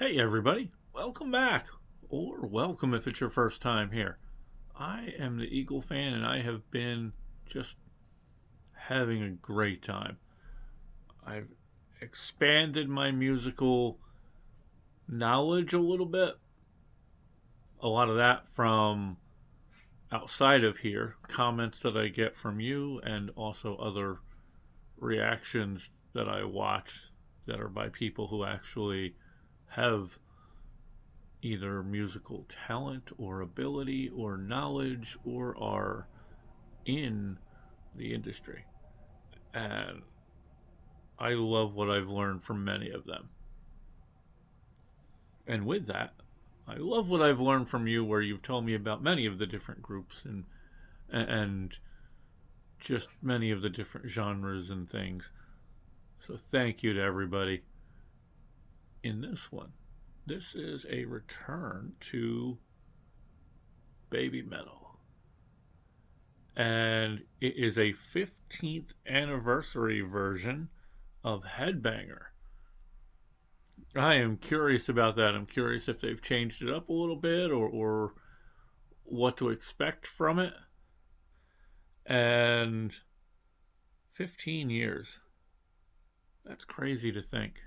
Hey everybody, welcome back, or welcome if it's your first time here. I am the EagleFan and I have been just having a great time. I've expanded my musical knowledge a little bit. A lot of that from outside of here, comments that I get from you, and also other reactions that I watch that are by people who actually have either musical talent or ability or knowledge or are in the industry. And I love what I've learned from many of them. And with that, I love what I've learned from you where you've told me about many of the different groups and just many of the different genres and things. So thank you to everybody. In this one, this is a return to Babymetal. And it is a 15th anniversary version of Headbanger. I am curious about that. I'm curious if they've changed it up a little bit or what to expect from it. And 15 years. That's crazy to think.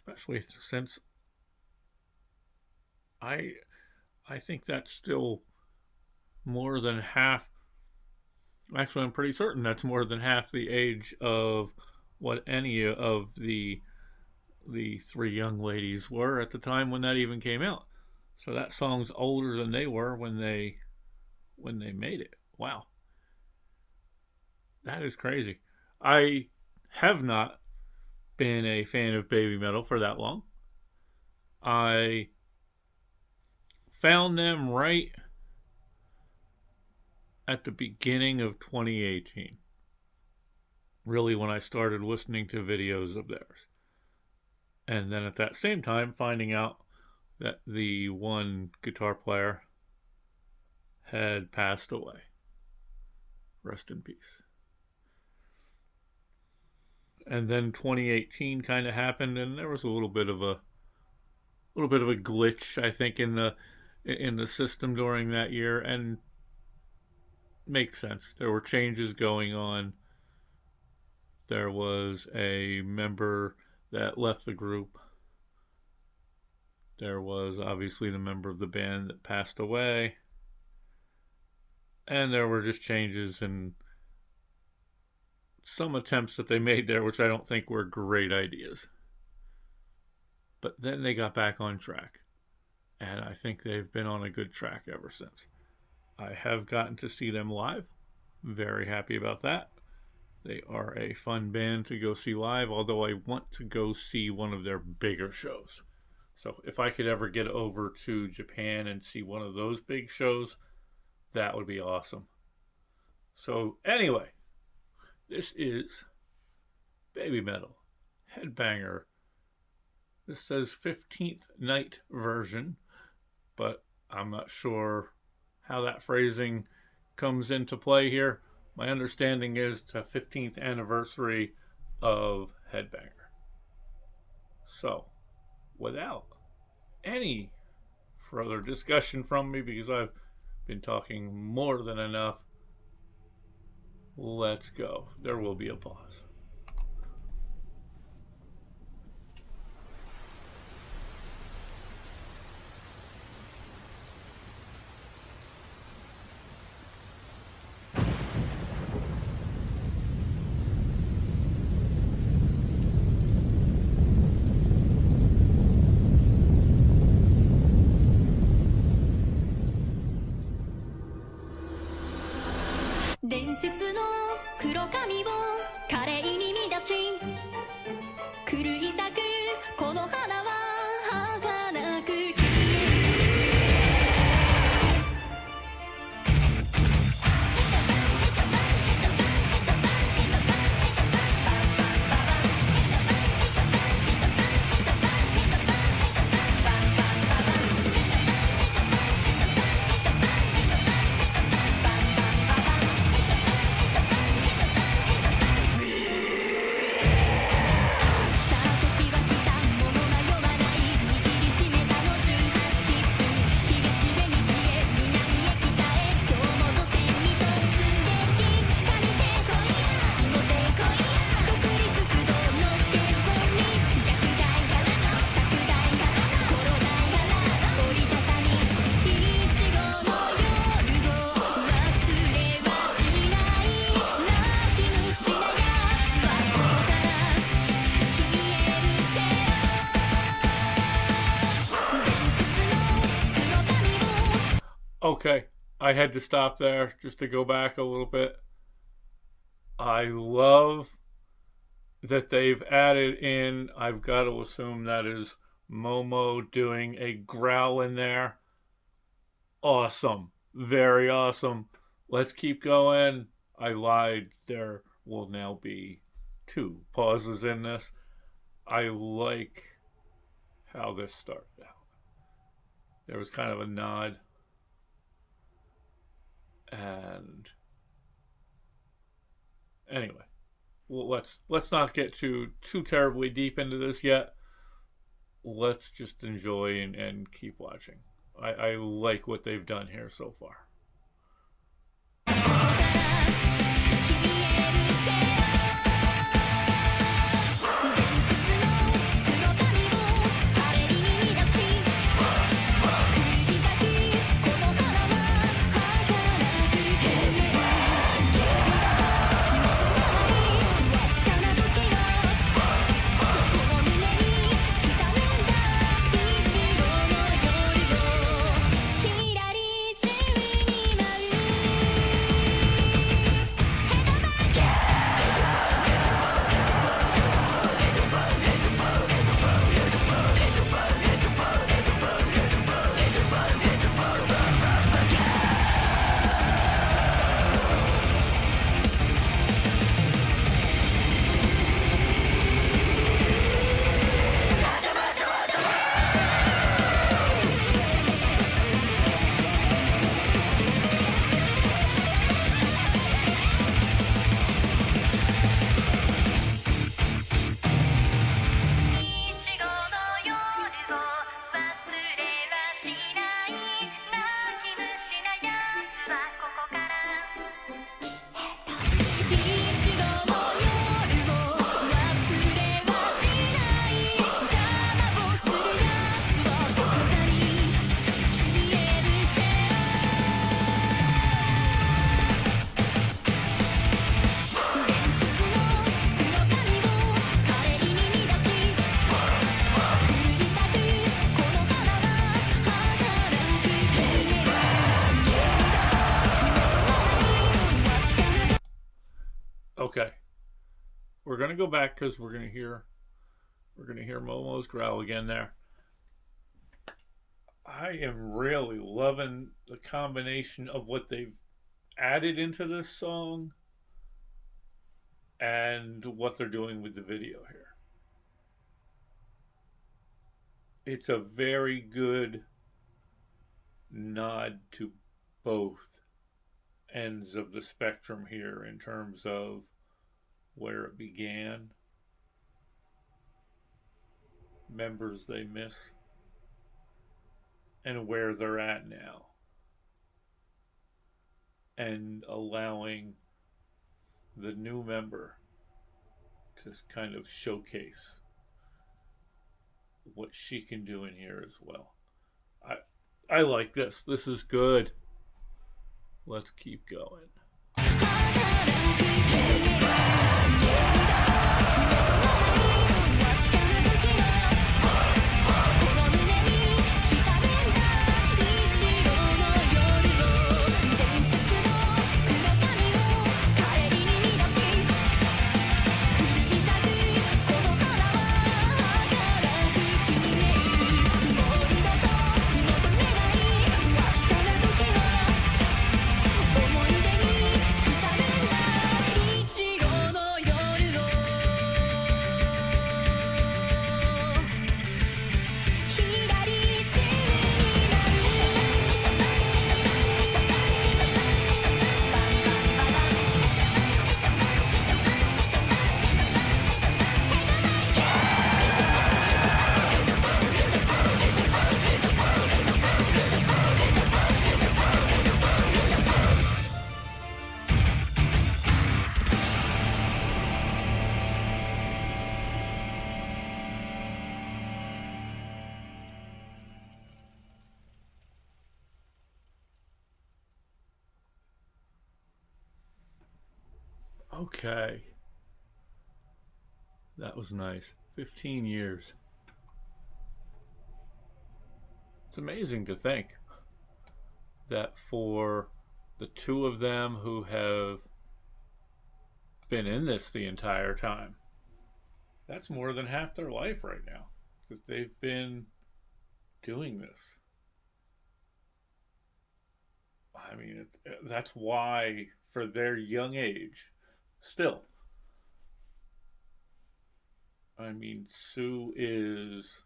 Especially since I think that's still more than half. Actually, I'm pretty certain that's more than half the age of what any of the three young ladies were at the time when that even came out. So that song's older than they were when they made it. Wow. That is crazy. I have not been a fan of Babymetal for that long. I found them right at the beginning of 2018. Really, when I started listening to videos of theirs. And then at that same time, finding out that the one guitar player had passed away. Rest in peace. And then 2018 kind of happened, and there was a little bit of a glitch, I think, in the system during that year, and makes sense. There were changes going on. There was a member that left the group. There was obviously the member of the band that passed away. And there were just changes and some attempts that they made there, which I don't think were great ideas. But then they got back on track. And I think they've been on a good track ever since. I have gotten to see them live. Very happy about that. They are a fun band to go see live, although I want to go see one of their bigger shows. So if I could ever get over to Japan and see one of those big shows, that would be awesome. So anyway, this is Babymetal, Headbanger. This says 15th night version, but I'm not sure how that phrasing comes into play here. My understanding is the 15th anniversary of Headbanger. So, without any further discussion from me, because I've been talking more than enough, let's go. There will be a pause. Okay, I had to stop there just to go back a little bit. I love that they've added in, I've got to assume that is Momo doing a growl in there. Awesome. Very awesome. Let's keep going. I lied. There will now be two pauses in this. I like how this started out. There was kind of a nod. And anyway, well, let's not get too terribly deep into this yet. Let's just enjoy and keep watching. I like what they've done here so far. Okay, we're gonna go back because we're gonna hear Momo's growl again there. I am really loving the combination of what they've added into this song and what they're doing with the video here. It's a very good nod to both ends of the spectrum here in terms of where it began, members they miss, and where they're at now, and allowing the new member to kind of showcase what she can do in here as well. I like this. This is good. Let's keep going. Okay. That was nice. 15 years. It's amazing to think. that for the two of them who have been in this the entire time, that's more than half their life right now that they've been doing this. I mean, that's why, for their young age, still, I mean, Sue is,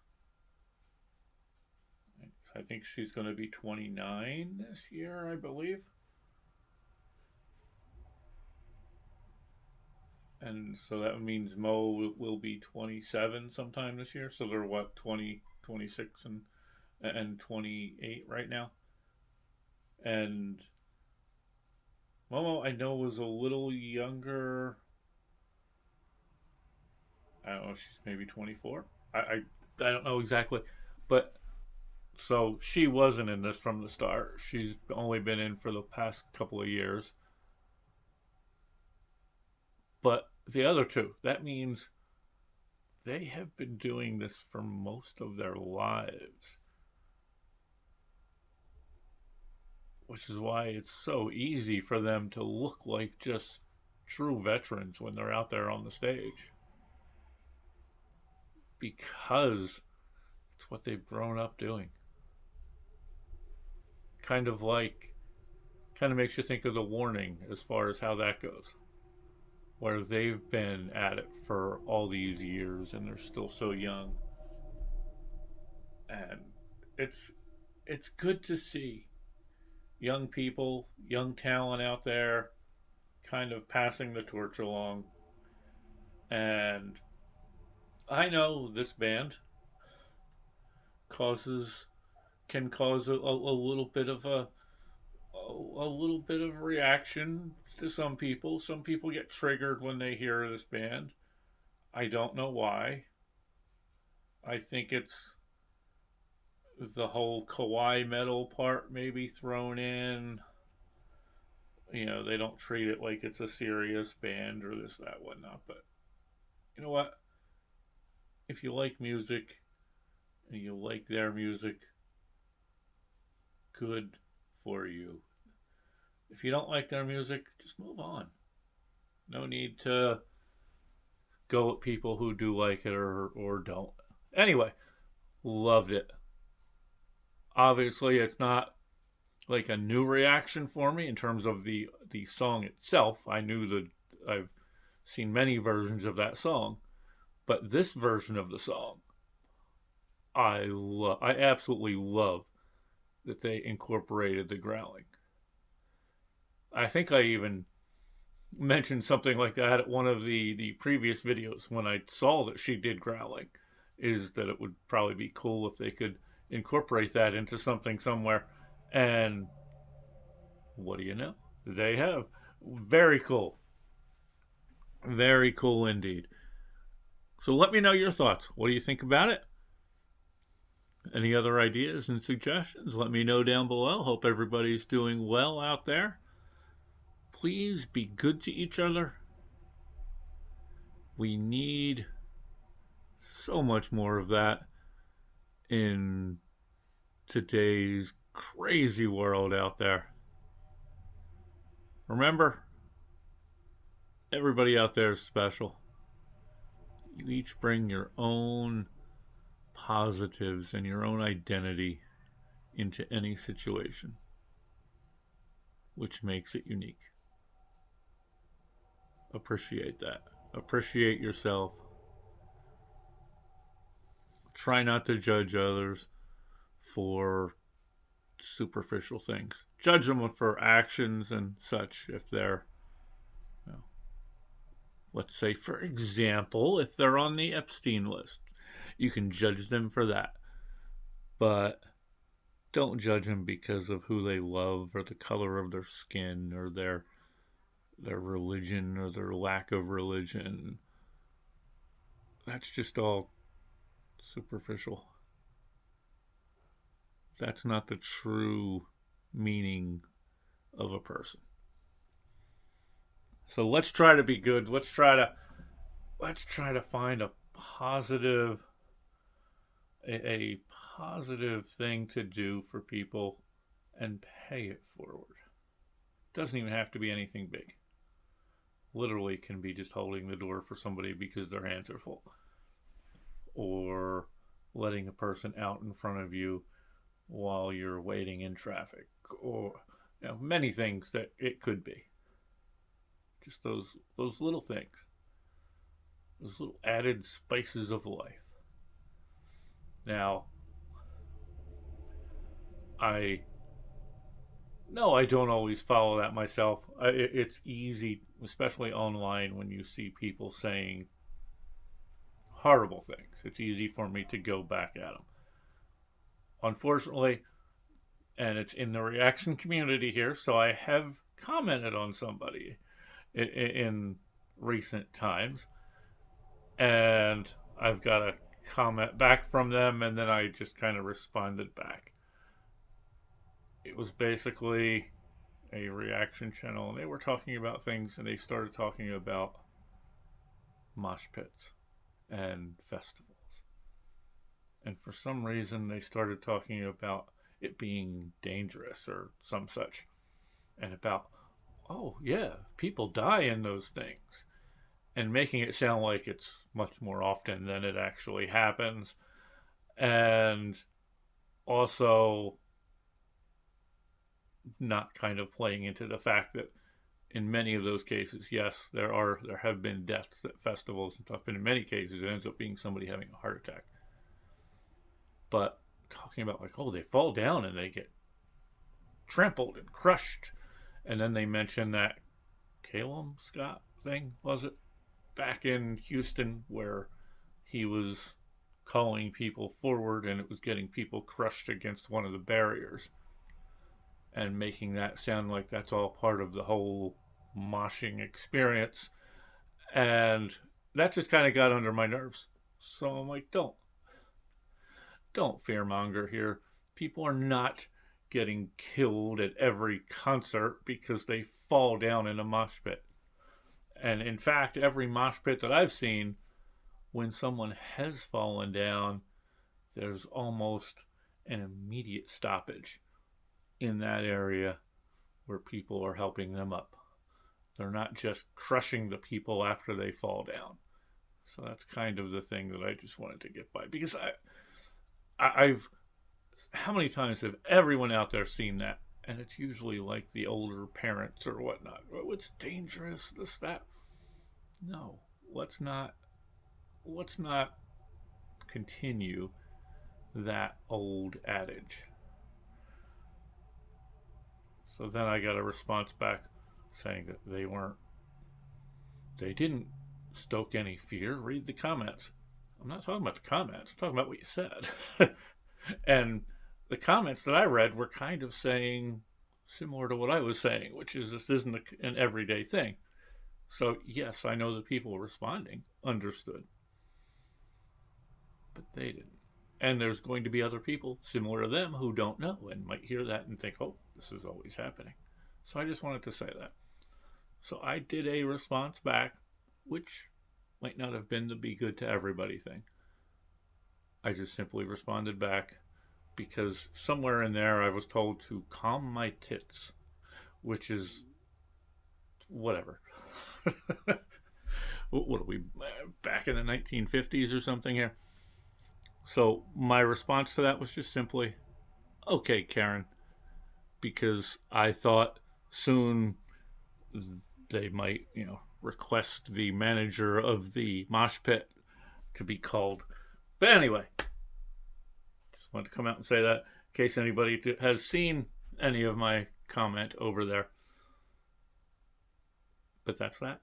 I think she's going to be 29 this year, I believe. And so that means Mo will be 27 sometime this year. So they're what, 20, 26, and 28 right now. And Momo, I know, was a little younger. I don't know, she's maybe 24. I don't know exactly. But so she wasn't in this from the start. She's only been in for the past couple of years. But the other two, that means they have been doing this for most of their lives. Which is why it's so easy for them to look like just true veterans when they're out there on the stage. Because it's what they've grown up doing. Kind of makes you think of The Warning as far as how that goes. Where they've been at it for all these years and they're still so young. And it's good to see young people, young talent out there kind of passing the torch along. And I know this band can cause a little bit of a little bit of reaction to some people. Some people get triggered when they hear this band. I don't know why. I think it's the whole Kawaii metal part maybe thrown in. You know, they don't treat it like it's a serious band or this, that, whatnot. But you know what? If you like music and you like their music, good for you. If you don't like their music, just move on. No need to go at people who do like it or don't. Anyway, loved it. Obviously, it's not like a new reaction for me in terms of the song itself. I knew that I've seen many versions of that song, but this version of the song, I absolutely love that they incorporated the growling. I think I even mentioned something like that at one of the previous videos when I saw that she did growling, is that it would probably be cool if they could incorporate that into something somewhere. And what do you know? They have. Very cool. Very cool indeed. So let me know your thoughts. What do you think about it? Any other ideas and suggestions? Let me know down below. Hope everybody's doing well out there. Please be good to each other. We need so much more of that in today's crazy world out there. Remember, everybody out there is special. You each bring your own positives and your own identity into any situation, which makes it unique. Appreciate that. Appreciate yourself. Try not to judge others for superficial things. Judge them for actions and such if they're, you know, let's say, for example, if they're on the Epstein list. You can judge them for that. But don't judge them because of who they love or the color of their skin or their religion or their lack of religion. That's just all superficial. That's not the true meaning of a person. So let's try to be good. Let's try to find a positive thing to do for people and pay it forward. Doesn't even have to be anything big. Literally can be just holding the door for somebody because their hands are full. Or letting a person out in front of you while you're waiting in traffic. Or many things that it could be. Just those little things. Those little added spices of life. Now, I don't always follow that myself. It's easy, especially online, when you see people saying horrible things. It's easy for me to go back at them. Unfortunately, and it's in the reaction community here, so I have commented on somebody in recent times, and I've got a comment back from them, and then I just kind of responded back. It was basically a reaction channel, and they were talking about things, and they started talking about mosh pits and festivals. And for some reason, they started talking about it being dangerous or some such. And about, oh yeah, people die in those things. And making it sound like it's much more often than it actually happens. And also not kind of playing into the fact that in many of those cases, yes, there have been deaths at festivals and stuff, but in many cases it ends up being somebody having a heart attack. But talking about like, oh, they fall down and they get trampled and crushed. And then they mention that Calum Scott thing, was it? Back in Houston, where he was calling people forward and it was getting people crushed against one of the barriers. And making that sound like that's all part of the whole moshing experience. And that just kind of got under my nerves. So I'm like, don't fearmonger here. People are not getting killed at every concert because they fall down in a mosh pit. And in fact, every mosh pit that I've seen, when someone has fallen down, there's almost an immediate stoppage in that area where people are helping them up. They're not just crushing the people after they fall down. So that's kind of the thing that I just wanted to get by. Because I've how many times have everyone out there seen that? And it's usually like the older parents or whatnot. Oh, it's dangerous, this, that. No, let's not continue that old adage. So then I got a response back saying that they didn't stoke any fear. Read the comments. I'm not talking about the comments. I'm talking about what you said. And the comments that I read were kind of saying similar to what I was saying, which is this isn't an everyday thing. So yes, I know the people responding understood, but they didn't. And there's going to be other people similar to them who don't know and might hear that and think, oh, this is always happening. So I just wanted to say that. So I did a response back, which might not have been the be good to everybody thing. I just simply responded back because somewhere in there I was told to calm my tits, which is whatever. What are we, back in the 1950s or something here? So my response to that was just simply, okay, Karen, because I thought soon they might, request the manager of the mosh pit to be called. But anyway, just wanted to come out and say that in case anybody has seen any of my comment over there. But that's that.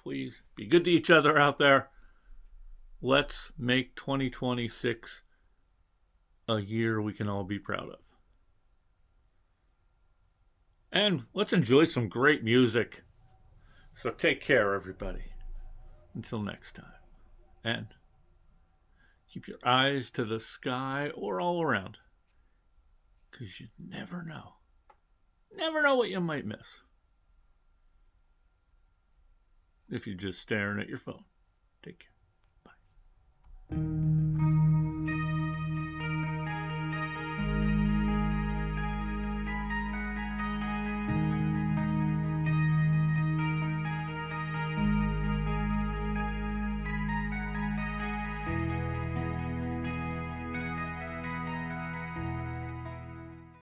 Please be good to each other out there. Let's make 2026 a year we can all be proud of. And let's enjoy some great music. So take care, everybody. Until next time. And keep your eyes to the sky or all around. Because you never know. Never know what you might miss. If you're just staring at your phone. Take care. Bye.